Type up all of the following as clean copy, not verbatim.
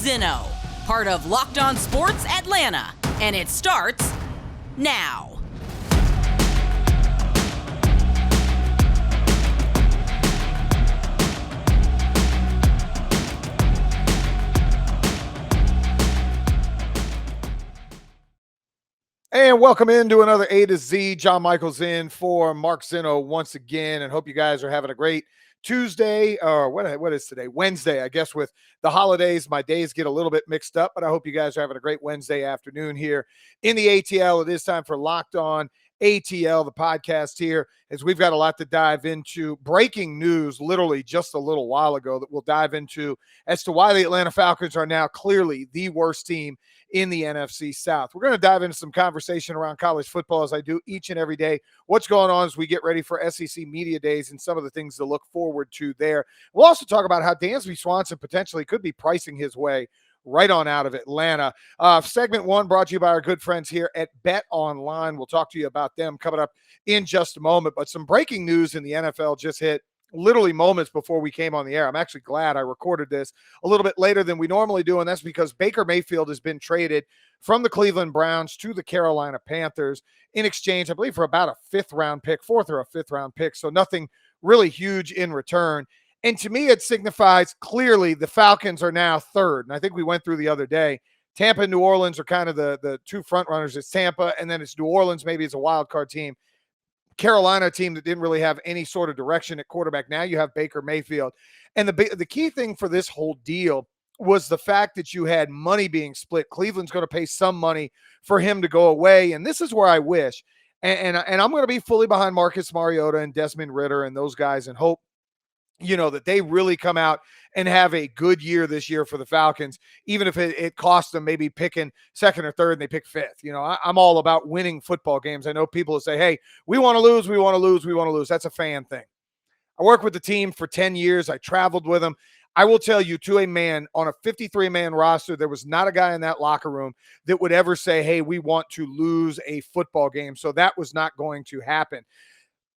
Zinno, part of Locked On Sports Atlanta, and it starts now. And welcome into another A to Z. John Michaels in for Mark Zinno once again, and hope you guys are having a great Tuesday, or what is today? Wednesday, I guess. With the holidays, my days get a little bit mixed up, but I hope you guys are having a great Wednesday afternoon here in the ATL. It is time for Locked On ATL, the podcast here, as we've got a lot to dive into. Breaking news literally just a little while ago that we'll dive into as to why the Atlanta Falcons are now clearly the worst team in the NFC South. We're going to dive into some conversation around college football, as I do each and every day. What's going on as we get ready for SEC Media Days and some of the things to look forward to there. We'll also talk about how Dansby Swanson potentially could be pricing his way right on out of Atlanta. Segment one brought to you by our good friends here at Bet Online. We'll talk to you about them coming up in just a moment. But some breaking news in the NFL just hit literally moments before we came on the air. I'm actually glad I recorded this a little bit later than we normally do, and that's because Baker Mayfield has been traded from the Cleveland Browns to the Carolina Panthers in exchange, I believe, for about a fourth or a fifth round pick. So nothing really huge in return. And to me, it signifies clearly the Falcons are now third. And I think we went through the other day. Tampa and New Orleans are kind of the two front runners. It's Tampa, and then it's New Orleans. Maybe it's a wild card team. Carolina, team that didn't really have any sort of direction at quarterback. Now you have Baker Mayfield. And the key thing for this whole deal was the fact that you had money being split. Cleveland's going to pay some money for him to go away. And this is where I wish, and I'm going to be fully behind Marcus Mariota and Desmond Ridder and those guys, and hope, that they really come out and have a good year this year for the Falcons, even if it costs them maybe picking second or third and they pick fifth. I'm all about winning football games. I know people will say, hey, we want to lose, we want to lose, we want to lose. That's a fan thing. I worked with the team for 10 years. I traveled with them. I will tell you, to a man on a 53-man roster, there was not a guy in that locker room that would ever say, hey, we want to lose a football game. So that was not going to happen.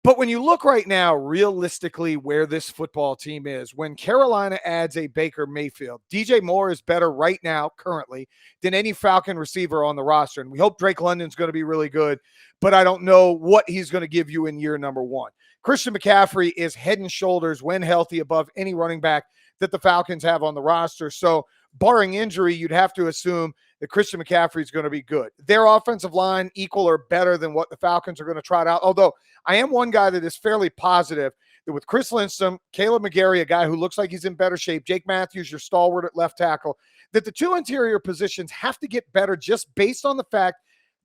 But when you look right now, realistically, where this football team is, when Carolina adds a Baker Mayfield, DJ Moore is better right now, currently, than any Falcon receiver on the roster. And we hope Drake London's going to be really good, but I don't know what he's going to give you in year number one. Christian McCaffrey is head and shoulders, when healthy, above any running back that the Falcons have on the roster. So barring injury, you'd have to assume that Christian McCaffrey is going to be good. Their offensive line equal or better than what the Falcons are going to trot out. Although I am one guy that is fairly positive that with Chris Lindstrom, Caleb McGarry, a guy who looks like he's in better shape, Jake Matthews, your stalwart at left tackle, that the two interior positions have to get better just based on the fact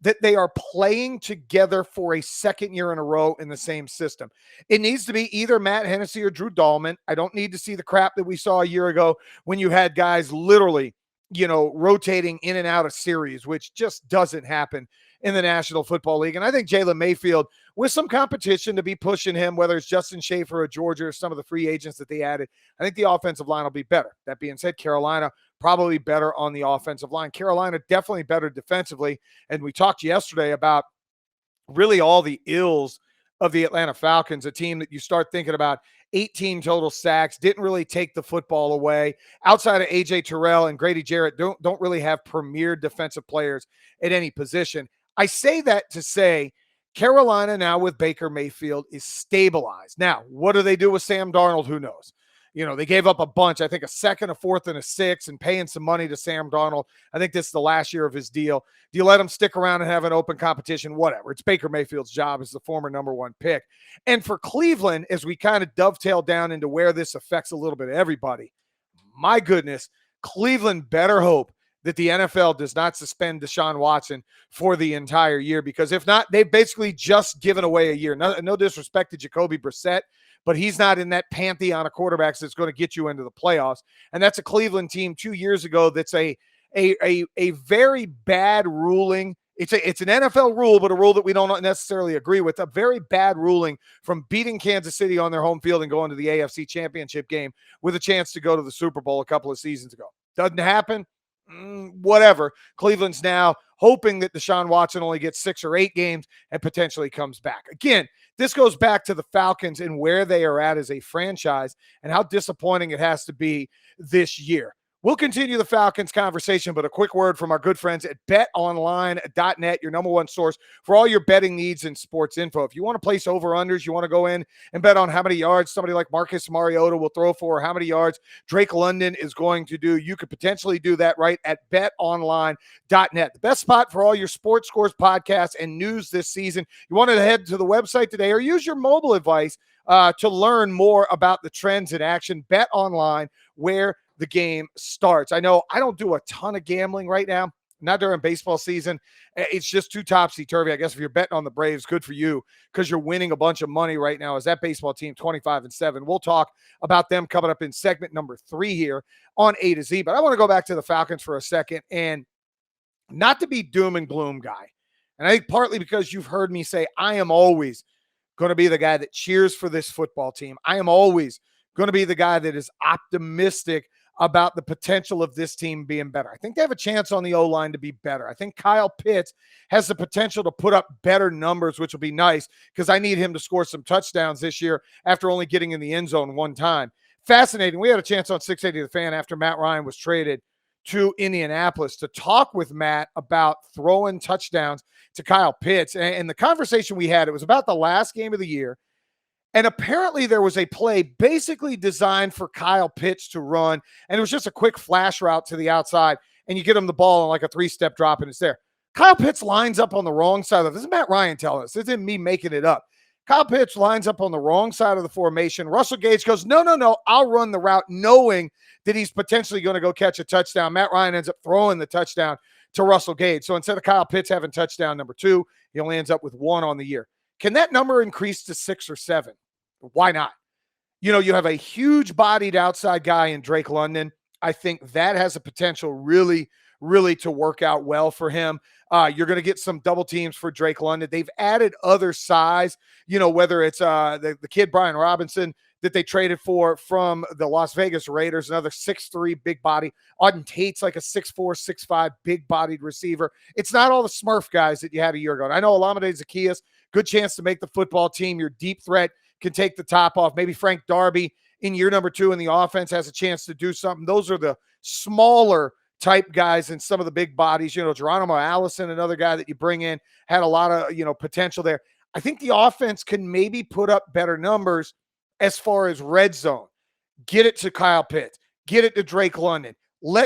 that they are playing together for a second year in a row in the same system. It needs to be either Matt Hennessy or Drew Dahlman. I don't need to see the crap that we saw a year ago when you had guys literally, rotating in and out of series, which just doesn't happen in the National Football League. And I think Jalen Mayfield, with some competition to be pushing him, whether it's Justin Schaefer or Georgia or some of the free agents that they added, I think the offensive line will be better. That being said, Carolina probably better on the offensive line. Carolina definitely better defensively. And we talked yesterday about really all the ills of the Atlanta Falcons, a team that you start thinking about 18 total sacks, didn't really take the football away. Outside of A.J. Terrell and Grady Jarrett, don't really have premier defensive players at any position. I say that to say Carolina now with Baker Mayfield is stabilized. Now, what do they do with Sam Darnold? Who knows? They gave up a bunch, I think a second, a fourth, and a sixth, and paying some money to Sam Darnold. I think this is the last year of his deal. Do you let him stick around and have an open competition? Whatever. It's Baker Mayfield's job as the former number one pick. And for Cleveland, as we kind of dovetail down into where this affects a little bit of everybody, my goodness, Cleveland better hope that the NFL does not suspend Deshaun Watson for the entire year, because if not, they've basically just given away a year. No disrespect to Jacoby Brissett, but he's not in that pantheon of quarterbacks that's going to get you into the playoffs. And that's a Cleveland team 2 years ago that's a very bad ruling. It's an NFL rule, but a rule that we don't necessarily agree with. A very bad ruling from beating Kansas City on their home field and going to the AFC Championship game with a chance to go to the Super Bowl a couple of seasons ago. Doesn't happen. Whatever. Cleveland's now hoping that Deshaun Watson only gets 6 or 8 games and potentially comes back. Again, this goes back to the Falcons and where they are at as a franchise and how disappointing it has to be this year. We'll continue the Falcons conversation, but a quick word from our good friends at betonline.net, your number one source for all your betting needs and sports info. If you want to place over-unders, you want to go in and bet on how many yards somebody like Marcus Mariota will throw for, how many yards Drake London is going to do, you could potentially do that right at betonline.net. The best spot for all your sports scores, podcasts, and news this season. You want to head to the website today or use your mobile device to learn more about the trends in action. Bet online where the game starts. I know I don't do a ton of gambling right now, not during baseball season. It's just too topsy-turvy. I guess if you're betting on the Braves, good for you because you're winning a bunch of money right now as that baseball team 25-7. We'll talk about them coming up in segment number 3 here on A to Z. But I want to go back to the Falcons for a second and not to be doom and gloom guy. And I think partly because you've heard me say I am always going to be the guy that cheers for this football team. I am always going to be the guy that is optimistic about the potential of this team being better. I think they have a chance on the O-line to be better. I think Kyle Pitts has the potential to put up better numbers, which will be nice because I need him to score some touchdowns this year after only getting in the end zone one time. Fascinating. We had a chance on 680 The Fan after Matt Ryan was traded to Indianapolis to talk with Matt about throwing touchdowns to Kyle Pitts. And the conversation we had, it was about the last game of the year. And apparently there was a play basically designed for Kyle Pitts to run, and it was just a quick flash route to the outside, and you get him the ball on like a 3-step drop, and it's there. Kyle Pitts lines up on the wrong side of this. Is Matt Ryan telling us. This isn't me making it up. Kyle Pitts lines up on the wrong side of the formation. Russell Gage goes, no, I'll run the route, knowing that he's potentially going to go catch a touchdown. Matt Ryan ends up throwing the touchdown to Russell Gage. So instead of Kyle Pitts having touchdown number 2, he only ends up with 1 on the year. Can that number increase to 6 or 7? Why not? You have a huge bodied outside guy in Drake London. I think that has a potential really to work out well for him. You're going to get some double teams for Drake London. They've added other size, whether it's the kid Brian Robinson that they traded for from the Las Vegas Raiders, another 6'3", big body. Auden Tate's like a 6'4", 6'5", big-bodied receiver. It's not all the Smurf guys that you had a year ago. And I know Olamide Zaccheaus, good chance to make the football team. Your deep threat can take the top off. Maybe Frank Darby in year number 2 in the offense has a chance to do something. Those are the smaller type guys and some of the big bodies. Geronimo Allison, another guy that you bring in, had a lot of, potential there. I think the offense can maybe put up better numbers as far as red zone. Get it to Kyle Pitts. Get it to Drake London.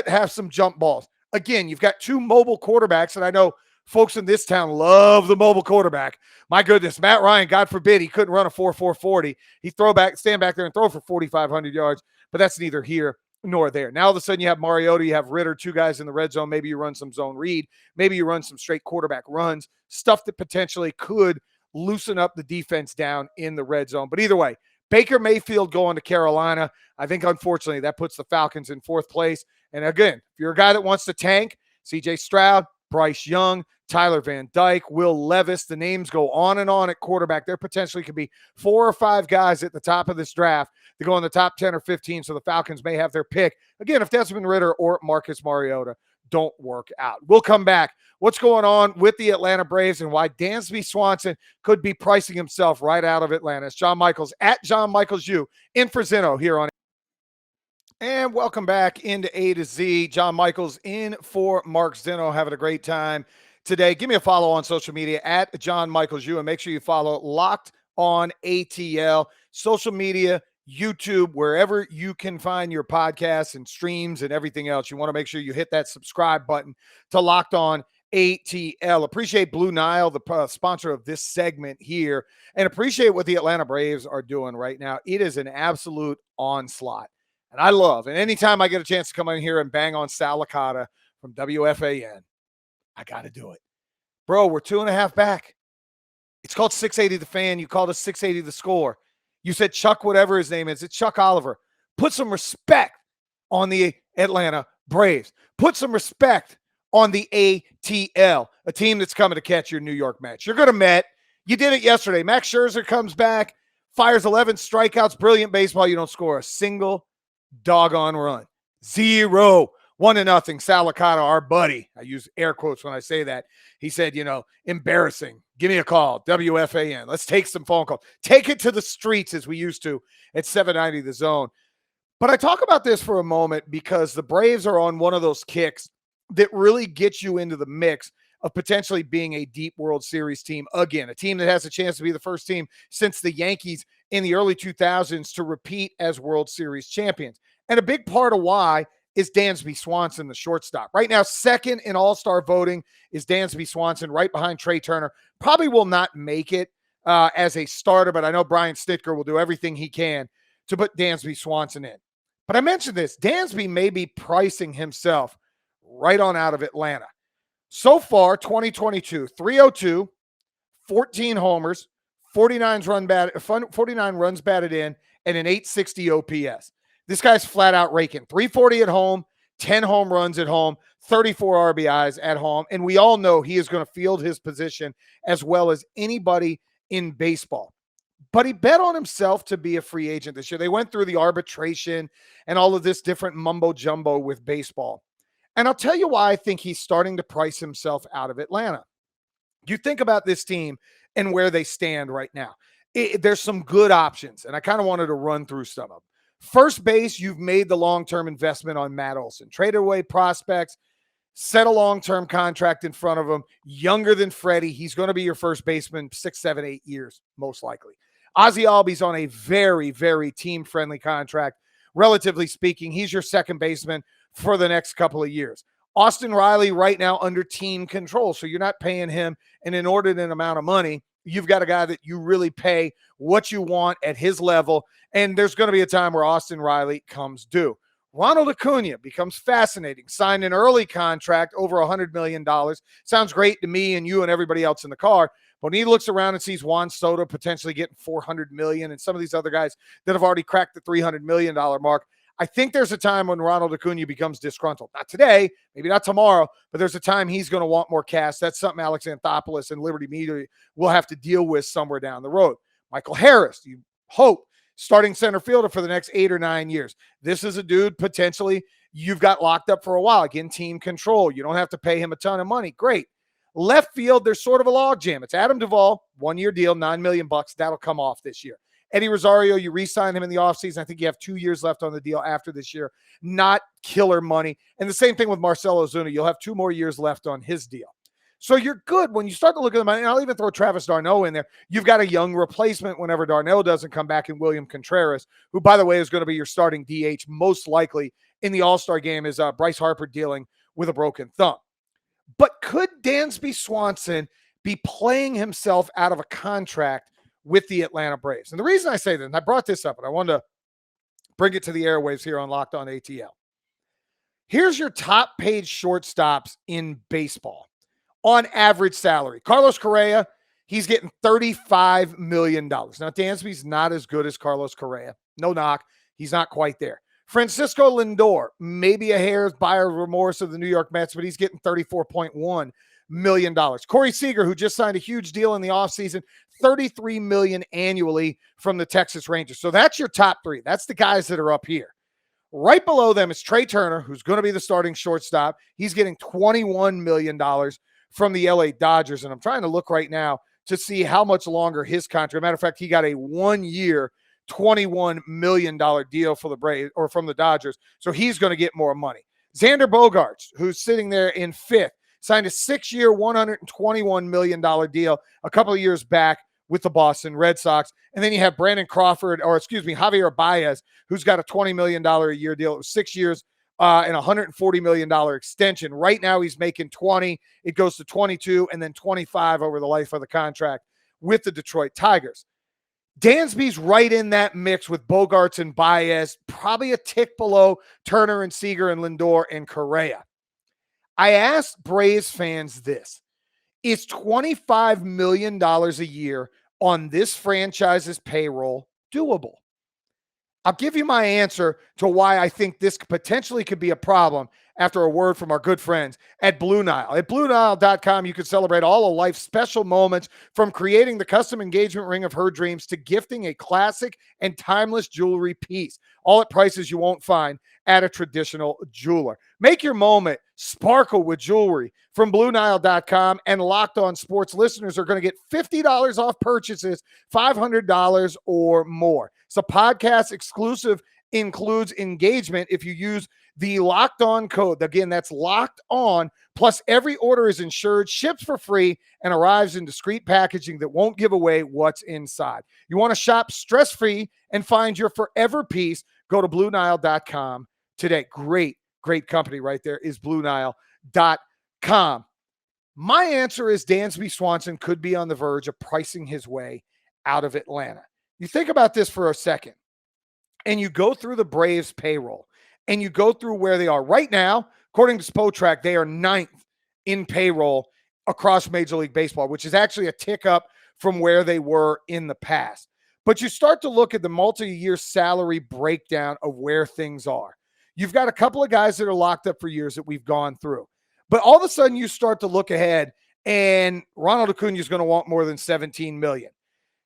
Have some jump balls. Again, you've got 2 mobile quarterbacks, and I know folks in this town love the mobile quarterback. My goodness, Matt Ryan, God forbid, he couldn't run a 4.4 40. He'd stand back there and throw for 4,500 yards, but that's neither here nor there. Now all of a sudden you have Mariota, you have Ritter, 2 guys in the red zone. Maybe you run some zone read. Maybe you run some straight quarterback runs, stuff that potentially could loosen up the defense down in the red zone. But either way, Baker Mayfield going to Carolina. I think, unfortunately, that puts the Falcons in 4th place. And again, if you're a guy that wants to tank, C.J. Stroud, Bryce Young, Tyler Van Dyke, Will Levis, the names go on and on at quarterback. There potentially could be 4 or 5 guys at the top of this draft that go in the top 10 or 15, so the Falcons may have their pick. Again, if Desmond Ritter or Marcus Mariota don't work out. We'll come back. What's going on with the Atlanta Braves and why Dansby Swanson could be pricing himself right out of Atlanta. It's John Michaels at John Michaels U in for Zinno here on. And welcome back into A to Z. John Michaels in for Mark Zinno. Having a great time today. Give me a follow on social media at John Michaels U, and make sure you follow Locked On ATL, social media, YouTube, wherever you can find your podcasts and streams and everything else. You want to make sure you hit that subscribe button to Locked On ATL. Appreciate Blue Nile, the sponsor of this segment here, and appreciate what the Atlanta Braves are doing right now. It is an absolute onslaught. And I love, and anytime I get a chance to come in here and bang on Sal Licata from WFAN, I got to do it. Bro, we're 2.5 back. It's called 680 The Fan. You called us 680 The Score. You said Chuck, whatever his name is. It's Chuck Oliver. Put some respect on the Atlanta Braves. Put some respect on the ATL, a team that's coming to catch your New York Mets. You're going to Met. You did it yesterday. Max Scherzer comes back, fires 11 strikeouts, brilliant baseball. You don't score a single doggone run. 0. 1-0. Sal Licata, our buddy. I use air quotes when I say that. He said, embarrassing. Give me a call. WFAN. Let's take some phone calls. Take it to the streets as we used to at 790 The Zone. But I talk about this for a moment because the Braves are on one of those kicks that really gets you into the mix of potentially being a deep World Series team again, a team that has a chance to be the first team since the Yankees in the early 2000s to repeat as World Series champions. And a big part of why is Dansby Swanson, the shortstop. Right now, second in all-star voting is Dansby Swanson, right behind Trey Turner. Probably will not make it as a starter, but I know Brian Snitker will do everything he can to put Dansby Swanson in. But I mentioned this, Dansby may be pricing himself right on out of Atlanta. So far, 2022, 302, 14 homers, 49 runs batted in, and an 860 OPS. This guy's flat out raking. 340 at home, 10 home runs at home, 34 RBIs at home. And we all know he is going to field his position as well as anybody in baseball. But he bet on himself to be a free agent this year. They went through the arbitration and all of this different mumbo jumbo with baseball. And I'll tell you why I think he's starting to price himself out of Atlanta. You think about this team and where they stand right now. There's some good options, and I kind of wanted to run through some of them. First base, you've made the long-term investment on Matt Olson. Traded away prospects, set a long-term contract in front of him. Younger than Freddie. He's going to be your first baseman 6, 7, 8 years, most likely. Ozzie Albies on a very, very team-friendly contract. Relatively speaking, he's your second baseman for the next couple of years. Austin Riley right now under team control, so you're not paying him an inordinate amount of money. You've got a guy that you really pay what you want at his level, and there's going to be a time where Austin Riley comes due. Ronald Acuna becomes fascinating. Signed an early contract over $100 million. Sounds great to me and you and everybody else in the car. But when he looks around and sees Juan Soto potentially getting $400 million and some of these other guys that have already cracked the $300 million mark, I think there's a time when Ronald Acuna becomes disgruntled. Not today, maybe not tomorrow, but there's a time he's going to want more cash. That's something Alex Anthopoulos and Liberty Media will have to deal with somewhere down the road. Michael Harris, you hope, starting center fielder for the next 8 or 9 years. This is a dude potentially you've got locked up for a while. Again, team control. You don't have to pay him a ton of money. Great. Left field, there's sort of a log jam. It's Adam Duvall, 1-year deal, $9 million. That'll come off this year. Eddie Rosario, you re-sign him in the offseason. I think you have 2 years left on the deal after this year. Not killer money. And the same thing with Marcell Ozuna. You'll have 2 more years left on his deal. So you're good when you start to look at them. And I'll even throw Travis d'Arnaud in there. You've got a young replacement whenever d'Arnaud doesn't come back in William Contreras, who, by the way, is going to be your starting DH most likely in the All-Star game as Bryce Harper dealing with a broken thumb. But could Dansby Swanson be playing himself out of a contract with the Atlanta Braves? And the reason I say that, and I brought this up, and I wanted to bring it to the airwaves here on Locked On ATL. Here's your top paid shortstops in baseball on average salary. Carlos Correa, he's getting $35 million. Now, Dansby's not as good as Carlos Correa. No knock. He's not quite there. Francisco Lindor, maybe a hair's buyer's remorse of the New York Mets, but he's getting $34.1 million. Corey Seager, who just signed a huge deal in the offseason, $33 million annually from the Texas Rangers. So that's your top 3. That's the guys that are up here. Right below them is Trey Turner, who's going to be the starting shortstop. He's getting $21 million from the LA Dodgers. And I'm trying to look right now to see how much longer his contract. Matter of fact, he got a 1-year, $21 million deal for the Braves or from the Dodgers. So he's going to get more money. Xander Bogaerts, who's sitting there in 5th, signed a 6-year, $121 million deal a couple of years back with the Boston Red Sox. And then you have Javier Baez, who's got a $20 million a year deal. It was 6 years and $140 million extension. Right now he's making 20. It goes to 22 and then 25 over the life of the contract with the Detroit Tigers. Dansby's right in that mix with Bogaerts and Baez, probably a tick below Turner and Seager and Lindor and Correa. I asked Braves fans this. Is $25 million a year on this franchise's payroll doable? I'll give you my answer to why I think this potentially could be a problem after a word from our good friends at Blue Nile. At BlueNile.com, you can celebrate all of life's special moments, from creating the custom engagement ring of her dreams to gifting a classic and timeless jewelry piece, all at prices you won't find at a traditional jeweler. Make your moment sparkle with jewelry from BlueNile.com, and Locked On Sports listeners are going to get $50 off purchases, $500 or more. It's a podcast exclusive includes engagement if you use the Locked On code. Again, that's Locked On. Plus, every order is insured, ships for free, and arrives in discreet packaging that won't give away what's inside. You want to shop stress-free and find your forever peace? Go to BlueNile.com today. Great company right there is BlueNile.com. My answer is Dansby Swanson could be on the verge of pricing his way out of Atlanta. You think about this for a second, and you go through the Braves payroll, and you go through where they are. Right now, according to Spotrac, they are 9th in payroll across Major League Baseball, which is actually a tick up from where they were in the past. But you start to look at the multi-year salary breakdown of where things are. You've got a couple of guys that are locked up for years that we've gone through. But all of a sudden, you start to look ahead, and Ronald Acuna is going to want more than $17 million.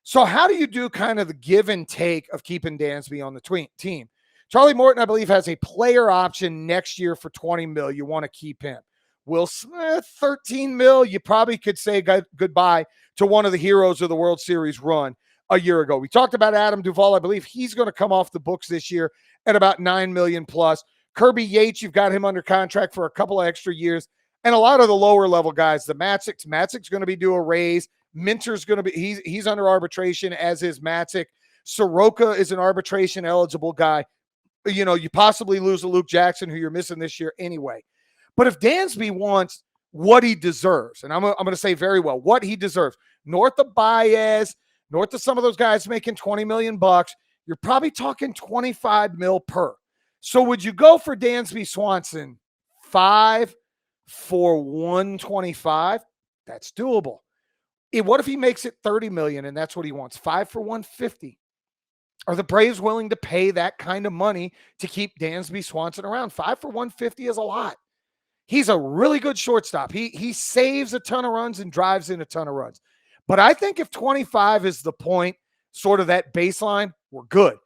So how do you do kind of the give and take of keeping Dansby on the team? Charlie Morton, I believe, has a player option next year for $20 million. You want to keep him. Will Smith, $13 million. You probably could say goodbye to one of the heroes of the World Series run a year ago. We talked about Adam Duvall. I believe he's going to come off the books this year at about $9 million plus. Kirby Yates, you've got him under contract for a couple of extra years. And a lot of the lower level guys, the Matzik's going to be due a raise. Minter's going to be, he's under arbitration, as is Matzik. Soroka is an arbitration eligible guy. You know, you possibly lose a Luke Jackson, who you're missing this year anyway. But if Dansby wants what he deserves, and I'm going to say very well, what he deserves, north of Baez, north of some of those guys making $20 million bucks, you're probably talking $25 million per. So would you go for Dansby Swanson 5 for $125? That's doable. What if he makes it $30 million and that's what he wants? 5 for $150. Are the Braves willing to pay that kind of money to keep Dansby Swanson around? 5 for $150 is a lot. He's a really good shortstop. He saves a ton of runs and drives in a ton of runs. But I think if 25 is the point, sort of that baseline, we're good.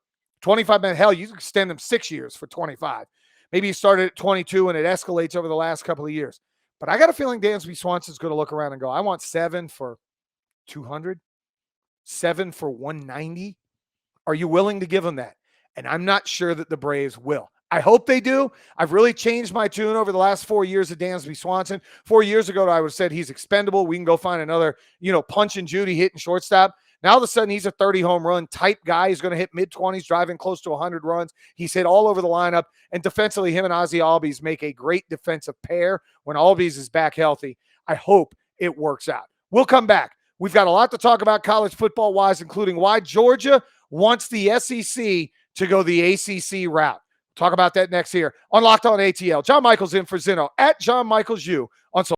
25 minutes, hell, you can extend him 6 years for 25. Maybe he started at 22 and it escalates over the last couple of years. But I got a feeling Dansby Swanson's going to look around and go, I want 7 for 200, 7 for 190. Are you willing to give him that? And I'm not sure that the Braves will. I hope they do. I've really changed my tune over the last 4 years of Dansby Swanson. 4 years ago, I would have said he's expendable. We can go find another, Punch and Judy hitting shortstop. Now, all of a sudden, he's a 30 home run type guy. He's going to hit mid-20s, driving close to 100 runs. He's hit all over the lineup. And defensively, him and Ozzie Albies make a great defensive pair when Albies is back healthy. I hope it works out. We'll come back. We've got a lot to talk about college football-wise, including why Georgia wants the SEC to go the ACC route. Talk about that next here on Locked On ATL. John Michaels in for Zinno at John Michaels U on social.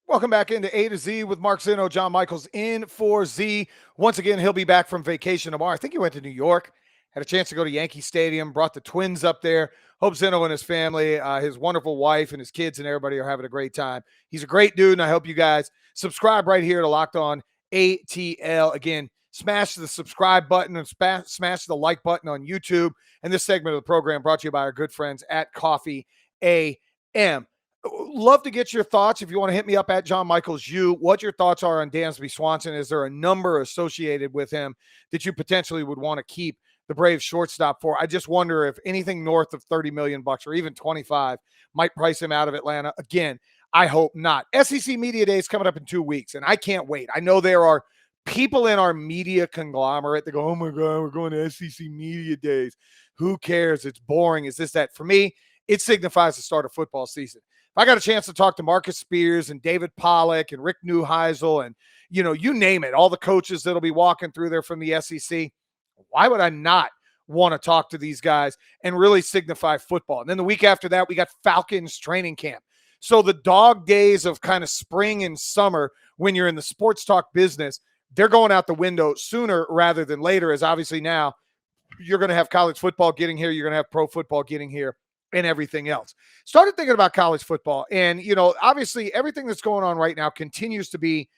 Welcome back into A to Z with Mark Zinno. John Michaels in for Z. Once again, he'll be back from vacation tomorrow. I think he went to New York, had a chance to go to Yankee Stadium, brought the twins up there. Hope Zinno and his family, his wonderful wife and his kids and everybody are having a great time. He's a great dude, and I hope you guys subscribe right here to Locked On ATL. Again, smash the subscribe button and smash the like button on YouTube. And this segment of the program brought to you by our good friends at Coffee AM. Love to get your thoughts. If you want to hit me up at John Michaels U, what your thoughts are on Dansby Swanson. Is there a number associated with him that you potentially would want to keep the Braves shortstop for? I just wonder if anything north of $30 million bucks or even 25 might price him out of Atlanta. Again, I hope not. SEC Media Day is coming up in 2 weeks, and I can't wait. I know there are people in our media conglomerate that go, oh my God, we're going to SEC Media Days. Who cares? It's boring. Is this that? For me, it signifies the start of football season. If I got a chance to talk to Marcus Spears and David Pollack and Rick Neuheisel and, you name it, all the coaches that'll be walking through there from the SEC, why would I not want to talk to these guys and really signify football? And then the week after that, we got Falcons training camp. So the dog days of kind of spring and summer when you're in the sports talk business, they're going out the window sooner rather than later, as obviously now you're going to have college football getting here. You're going to have pro football getting here and everything else. Started thinking about college football. And, obviously everything that's going on right now continues to be,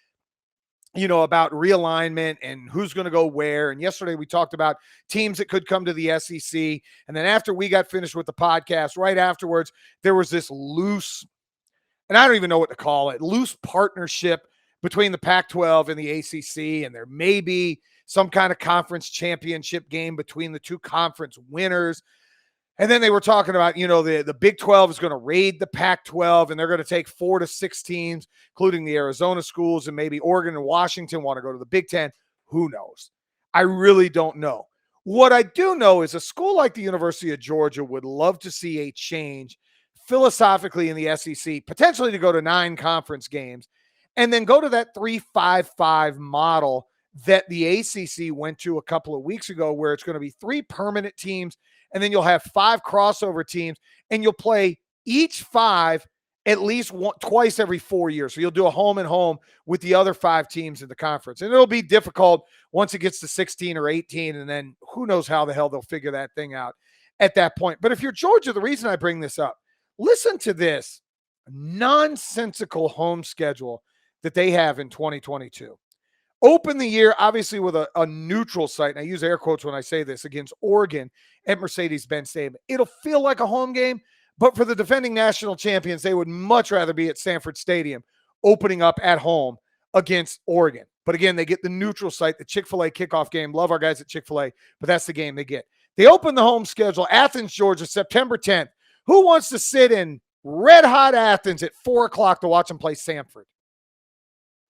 about realignment and who's going to go where. And yesterday we talked about teams that could come to the SEC. And then after we got finished with the podcast, right afterwards, there was this loose, and I don't even know what to call it, loose partnership between the Pac-12 and the ACC. And there may be some kind of conference championship game between the two conference winners. And then they were talking about, the Big 12 is going to raid the Pac-12, and they're going to take 4 to 6 teams, including the Arizona schools, and maybe Oregon and Washington want to go to the Big 10. Who knows? I really don't know. What I do know is a school like the University of Georgia would love to see a change philosophically in the SEC, potentially to go to 9 conference games, and then go to that 3-5-5 model that the ACC went to a couple of weeks ago, where it's going to be 3 permanent teams, and then you'll have 5 crossover teams, and you'll play each 5 at least twice every 4 years. So you'll do a home and home with the other 5 teams in the conference. And it'll be difficult once it gets to 16 or 18, and then who knows how the hell they'll figure that thing out at that point. But if you're Georgia, the reason I bring this up, listen to this nonsensical home schedule that they have in 2022. Open the year, obviously, with a neutral site, and I use air quotes when I say this, against Oregon at Mercedes-Benz Stadium. It'll feel like a home game, but for the defending national champions, they would much rather be at Sanford Stadium opening up at home against Oregon. But again, they get the neutral site, the Chick-fil-A kickoff game. Love our guys at Chick-fil-A, but that's the game they get. They open the home schedule, Athens, Georgia, September 10th. Who wants to sit in red-hot Athens at 4 o'clock to watch them play Sanford?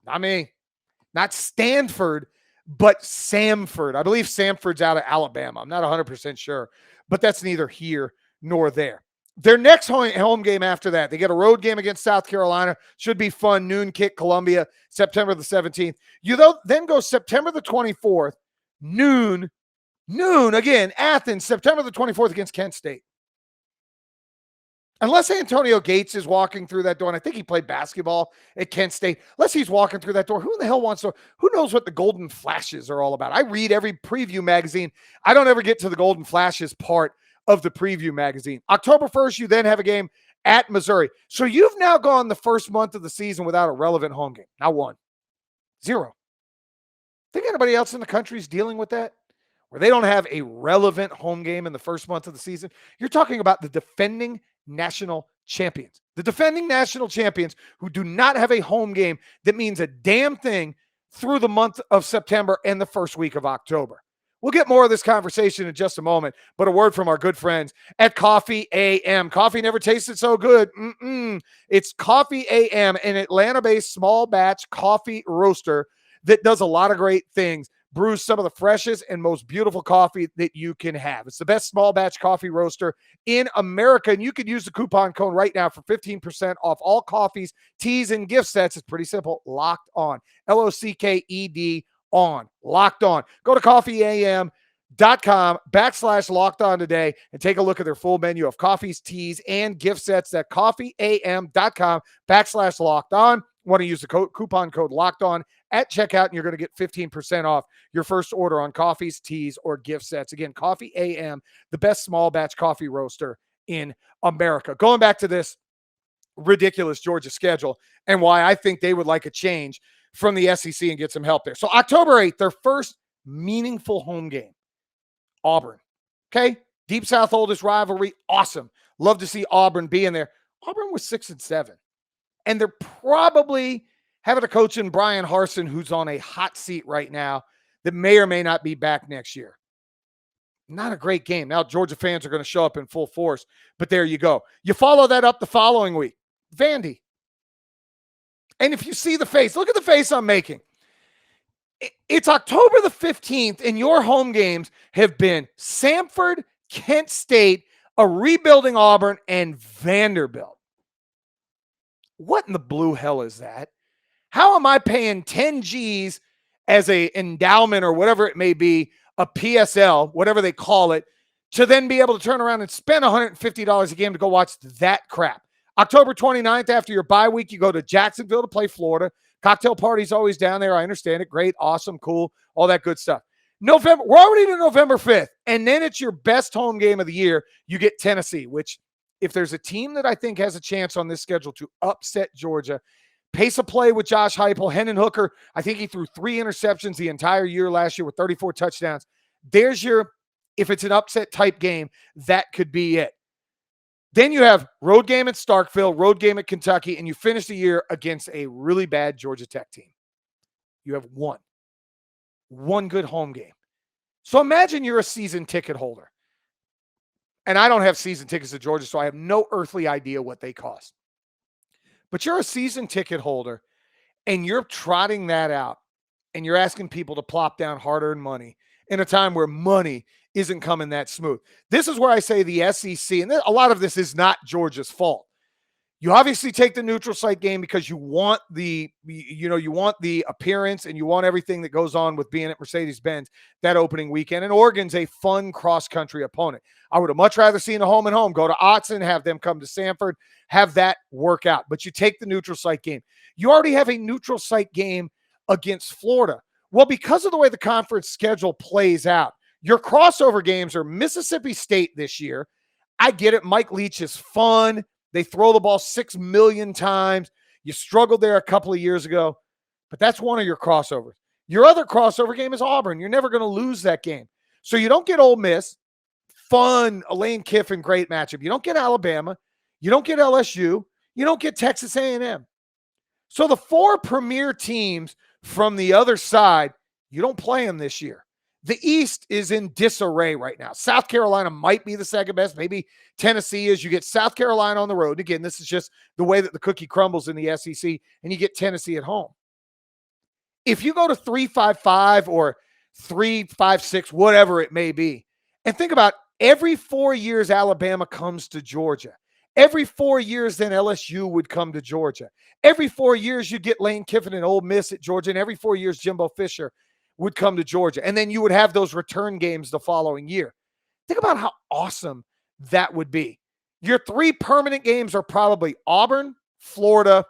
Not me. Not Stanford, but Samford. I believe Samford's out of Alabama. I'm not 100% sure, but that's neither here nor there. Their next home game after that, they get a road game against South Carolina. Should be fun. Noon kick, Columbia, September the 17th. You then go September the 24th, noon again, Athens, September the 24th against Kent State. Unless Antonio Gates is walking through that door, and I think he played basketball at Kent State, unless he's walking through that door, who knows what the Golden Flashes are all about? I read every preview magazine. I don't ever get to the Golden Flashes part of the preview magazine. October 1st, you then have a game at Missouri. So you've now gone the first month of the season without a relevant home game. Not one. 0. Think anybody else in the country is dealing with that? Where they don't have a relevant home game in the first month of the season? You're talking about the defending national champions. The defending national champions who do not have a home game that means a damn thing through the month of September and the first week of October. We'll get more of this conversation in just a moment, but a word from our good friends at Coffee AM. Coffee never tasted so good. It's Coffee AM, an Atlanta-based small batch coffee roaster that does a lot of great things. Brews some of the freshest and most beautiful coffee that you can have. It's the best small batch coffee roaster in America, and you can use the coupon code right now for 15% off all coffees, teas, and gift sets. It's pretty simple. Locked On. LOCKED on. Locked On. Go to coffeeam.com/locked on today and take a look at their full menu of coffees, teas, and gift sets at coffeeam.com/locked on. Want to use the coupon code Locked On at checkout, and you're going to get 15% off your first order on coffees, teas, or gift sets. Again, Coffee AM, the best small batch coffee roaster in America. Going back to this ridiculous Georgia schedule and why I think they would like a change from the SEC and get some help there. So October 8th, their first meaningful home game, Auburn. Okay? Deep South oldest rivalry. Awesome. Love to see Auburn be in there. Auburn was 6-7. And they're probably having a coach in Brian Harsin who's on a hot seat right now that may or may not be back next year. Not a great game. Now Georgia fans are going to show up in full force, but there you go. You follow that up the following week. Vandy. And if you see the face, look at the face I'm making. It's October the 15th, and your home games have been Samford, Kent State, a rebuilding Auburn, and Vanderbilt. What in the blue hell is that? How am I paying 10 G's as a endowment or whatever it may be, a PSL, whatever they call it, to then be able to turn around and spend $150 a game to go watch that crap? October 29th, after your bye week, you go to Jacksonville to play Florida. Cocktail party's always down there. I understand it. Great, awesome, cool, all that good stuff. November, we're already to November 5th, and then it's your best home game of the year. You get Tennessee, which if there's a team that I think has a chance on this schedule to upset Georgia, pace of play with Josh Heupel, Hendon Hooker, I think he threw 3 interceptions the entire year last year with 34 touchdowns. There's your, if it's an upset type game, that could be it. Then you have road game at Starkville, road game at Kentucky, and you finish the year against a really bad Georgia Tech team. You have one. one good home game. So imagine you're a season ticket holder. And I don't have season tickets to Georgia, so I have no earthly idea what they cost. But you're a season ticket holder, and you're trotting that out, and you're asking people to plop down hard-earned money in a time where money isn't coming that smooth. This is where I say the SEC, and a lot of this is not Georgia's fault. You obviously take the neutral site game because you want the appearance and you want everything that goes on with being at Mercedes-Benz that opening weekend. And Oregon's a fun cross-country opponent. I would have much rather seen a home and home. Go to Autzen, have them come to Sanford, have that work out. But you take the neutral site game. You already have a neutral site game against Florida. Well, because of the way the conference schedule plays out, your crossover games are Mississippi State this year. I get it. Mike Leach is fun. They throw the ball 6 million times. You struggled there a couple of years ago, but that's one of your crossovers. Your other crossover game is Auburn. You're never going to lose that game. So you don't get Ole Miss. Fun, Lane Kiffin, great matchup. You don't get Alabama. You don't get LSU. You don't get Texas A&M. So the 4 premier teams from the other side, you don't play them this year. The East is in disarray right now. South Carolina might be the second best. Maybe Tennessee is. You get South Carolina on the road. Again, this is just the way that the cookie crumbles in the SEC, and you get Tennessee at home. If you go to 3-5-5 or 3-5-6, whatever it may be, and think about every 4 years Alabama comes to Georgia. Every 4 years then LSU would come to Georgia. Every 4 years you get Lane Kiffin and Ole Miss at Georgia, and every 4 years Jimbo Fisher would come to Georgia. And then you would have those return games the following year. Think about how awesome that would be. Your 3 permanent games are probably Auburn, Florida,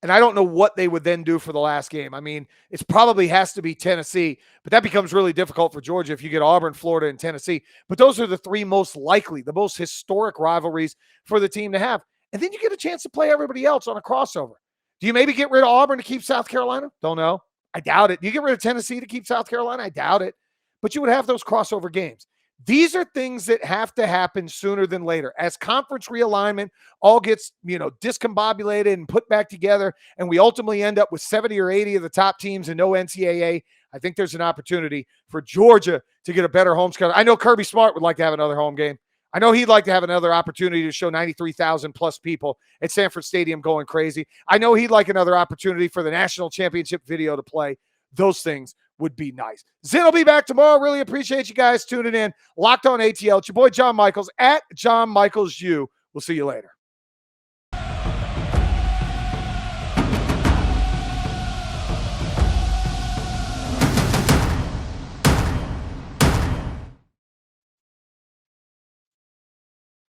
and I don't know what they would then do for the last game. I mean, it probably has to be Tennessee, but that becomes really difficult for Georgia if you get Auburn, Florida, and Tennessee. But those are the 3 most likely, the most historic rivalries for the team to have. And then you get a chance to play everybody else on a crossover. Do you maybe get rid of Auburn to keep South Carolina? Don't know. I doubt it. Do you get rid of Tennessee to keep South Carolina? I doubt it. But you would have those crossover games. These are things that have to happen sooner than later. As conference realignment all gets, discombobulated and put back together, and we ultimately end up with 70 or 80 of the top teams and no NCAA, I think there's an opportunity for Georgia to get a better home schedule. I know Kirby Smart would like to have another home game. I know he'd like to have another opportunity to show 93,000 plus people at Sanford Stadium going crazy. I know he'd like another opportunity for the national championship video to play. Those things would be nice. Zinno will be back tomorrow. Really appreciate you guys tuning in. Locked on ATL. It's your boy John Michaels at John Michaels U. We'll see you later.